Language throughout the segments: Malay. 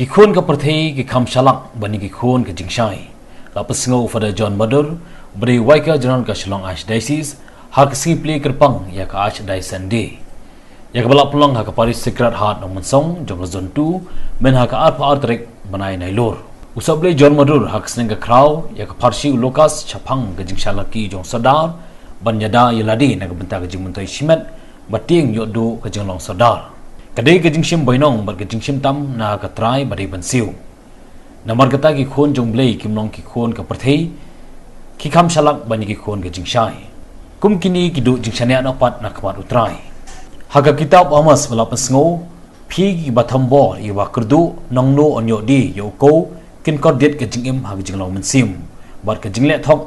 ki khun ka prathei ki kham shalak bani ki khun ka jingshai la pasngo Father John Madur bri waika general ka Shillong Archdiocese hak simply kerpang ya ka Archdiocese de ya ka balap long hak Paris Sacred Heart ng Monsong jong zone 2 men hak alpha artrek banai nailor usable John Madur hak sneng ka kraw ya ka parsi lokas chapang ka jingshalaki jong sadar banyada yeladi na ka benta ka jingmuntai simet bating yodo ka jinglong sadar kadai ka jingshim bainong bar ka jingshim tam na ka trai bari bansiu namar kata ki khon jong blei kimlong ki khon ka prathei ki kham shalak bani ki khon ka jingshai kum kini ki do jingshania na pat na khamar utrai haga kitab amas wala pasngo phi ki bathambor i wa kurdu nongno onyo di yo ko kin kor det ka jingim hag jinglong mansim bar ka jingle thok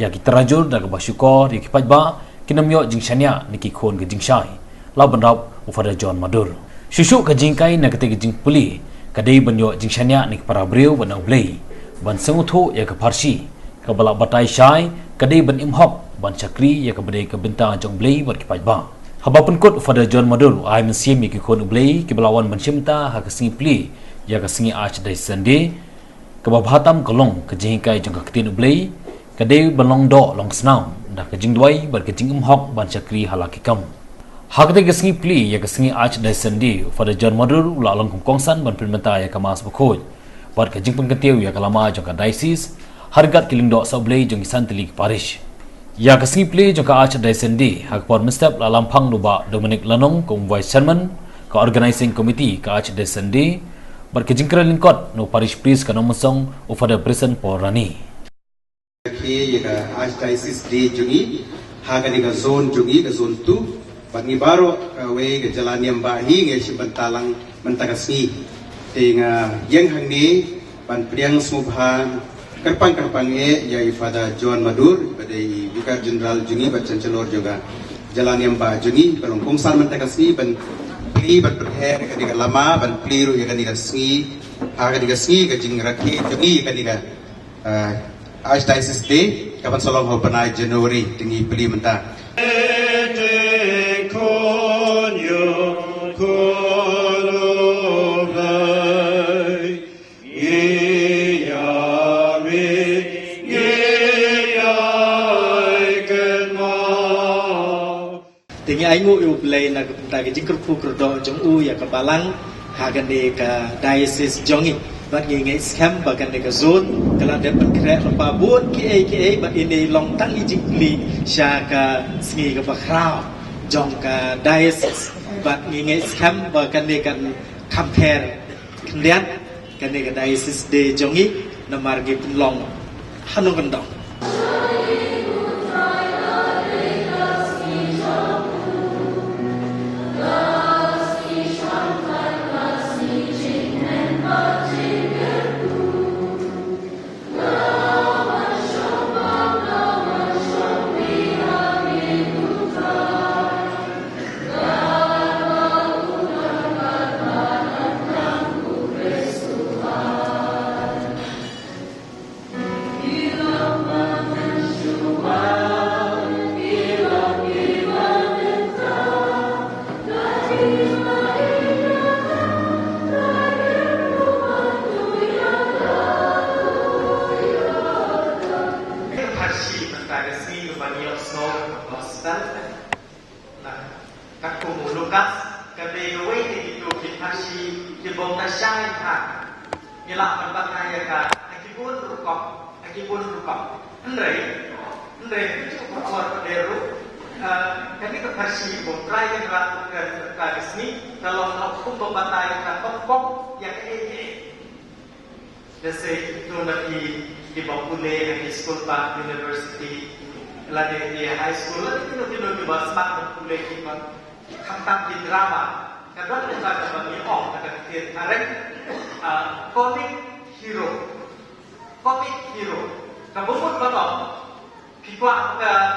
ya ki tarajur da ka basukor ki pajba kinamyo jingshania ni ki khon ka jingshai laban rap Father John Madur susu ka jingkai na kate jing puli kadai banyo jingshania ni para breu banau blei ban sengutho ya ka parsi ka bala batai shai kadai ban imhok ban chakri ya ka badai ka benta jong blei bar ki pajba habapun kot Father John Madur ai mensim ki khon blei ki balawan bansimta ha ka singi pli ya ka singi Archdiocese de ka babhatam kolong ka jingkai jong ka tin blei kadai balong do long snau da ka jingdwai bar ka jing imhok ban chakri halakikam hakde gesngi pli ya gesngi Archdiocese de Father John Madur la long kongsan ban permenta ya kamas bkhoj bar ka jingpun ketiu ya kalama jong ka diocese hargat kiling do sablei jong santli parish ya gesngi pli jong ka Archdiocese de hak por mestap la lampang nuba Dominic Lanong kum vice chairman ka organizing committee ka Archdiocese de bar ka jingkra lingkot no parish priest ka nomsong o Father Brison Porani ki ya Archdiocese de jungi hagani ka zone jungi ka zone 2 Bagi baru kawe ke jalan yang bahi nge sibentalang mentagasni tinga yang hang ni ban priang smubhan kerpang ya Father John Madur pada Vicar General jungi bat Chancellor juga jalan yang bah jungi balong kumsan mentagasni ban pli ban berher ke lama ban pliru ya kan digasni ha kan digasni ke jing rakhi jungi kan diga Archdiocese Day kapan solong ho panai Januari tingi pli mentah Tingi aingu yu play na ta ke jingkur pu kurdo jong u ya ka balang hagan de ka diocese jongi bat ngi ngai scam bagan de ka zone kala de ban kre pa bun ki ba ini long tang i jingli sha ka sngi ka bakrao jong ka diocese bat ngi ngai scam bagan de kan compare kendian kan de ka diocese de jongi na margi long hanung kendong University Ladetia High School itu bahas mak kuliah kita khatam di drama kadang kita bagi ada kira comic hero kamu pun betul kita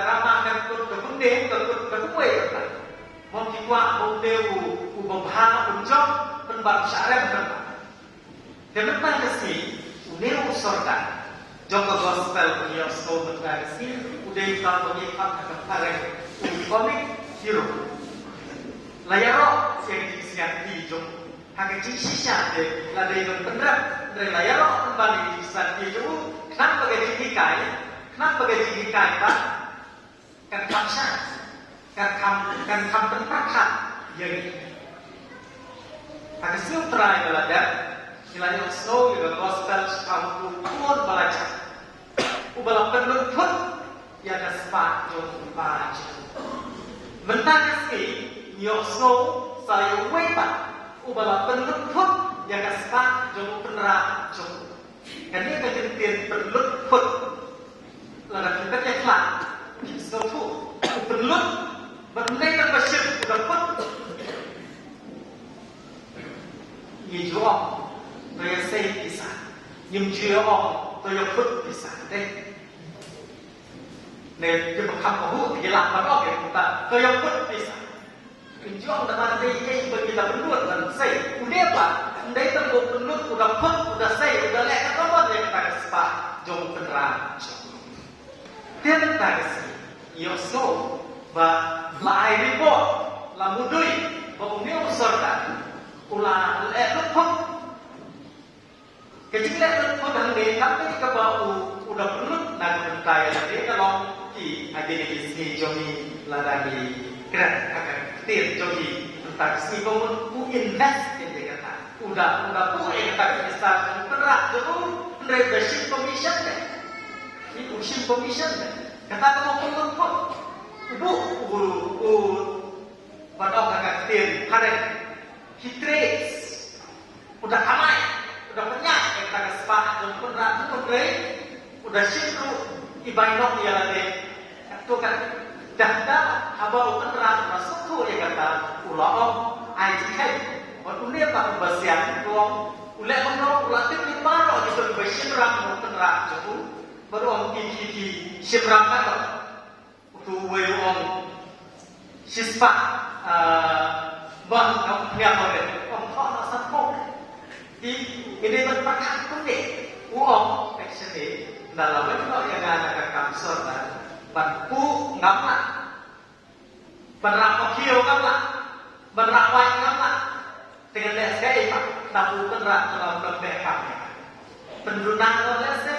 drama kan kemudian kemudian mau kita model ubah unjok penbar syarab dan memang mesti uneu sorta Joko gospel punya sekolah berkasi, udah kita punya apa kemarin comic hero. Layar yang disiapkan di jom Hak jing sisa de la de benar de la ya roh kembali di saat itu kenapa gaji dikai pak kan kamsa kan kam penpakat yang hak siu try balada nilai snow juga gospel kamu pun belajar ubah penlut pun ya ada sepat untuk baca mentang sih nyok snow saya webat ubah penlut pun ya ada sepat untuk penerang jauh kan ini kegentin penlut pun lalu kita ceklah snow pun penlut bermenai bersyuk udah pun như chúa ông tôi đã xây thị sản nhưng chưa ông tôi đã phức thị sản đây nên cái một khăm của hữu thì làm mà có việc của ta tôi đã phức thị sản nhưng chúa ông đã mang đây cái bởi vì là vẫn luôn là xây cũng biết là đấy tâm bộ vẫn luôn cũng đã phức cũng đã xây cũng đã lẽ nó có vấn đề tại cái spa dùng phần ra tiếp đến tại cái gì nhiều số và lại report là một đôi và một nếu sơ cả ulah lek luput kecil lek luput dan dia tapi kalau udah penuh dan mentai dia kalau di ada di sini jomi ladani keren akan ketir jomi entah sini kamu invest in dia kata udah pu tak bisa berat dulu revision commission deh itu sim commission deh kata kamu perlu pun guru pada akan ketir hari he trades udah kamai udah penyak yang tak sepak dan pernah udah singku ibainok dia lagi itu kan dah abau pernah masuk tu dia kata ulah ai kai waktu dia tak bersiap tuang ulah menok ulah tu di mana itu bersiram pernah jauh baru orang kiki siram kan tu weu orang sispa vâng ông nghe rồi ông khó nó sắp khô thì cái này vẫn bắt hẳn vấn đề của ông cái sự này là vẫn nói rằng là cảm xúc là bạn cú ngắm lại bạn làm có khiêu ngắm lại bạn làm quay ngắm lại thì cái này sẽ phải là cú bạn làm làm bè cảm pendudukan oleh saya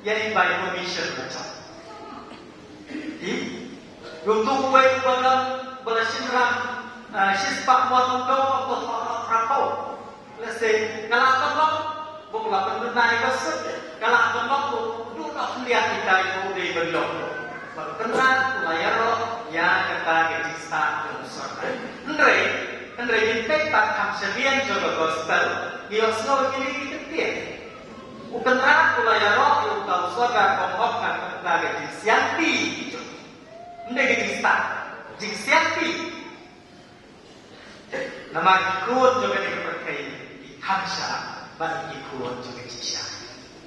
yang by commission macam thì untuk quay bersiram sispak mondo untuk rapau. Let's say kalau tolong bukan pendenai besar, kalau tolong tu nak lihat kita itu di belok. Berkenan layar ya kata kita besar. Andre kita tak kamselian juga gospel. Dia selalu kiri kita. Ukenan layar itu tahu suara pengokkan kata kita sianti. Andre kita sianti. Nama ikut juga diperkai di Hamsa, bagi ikut juga Cisha.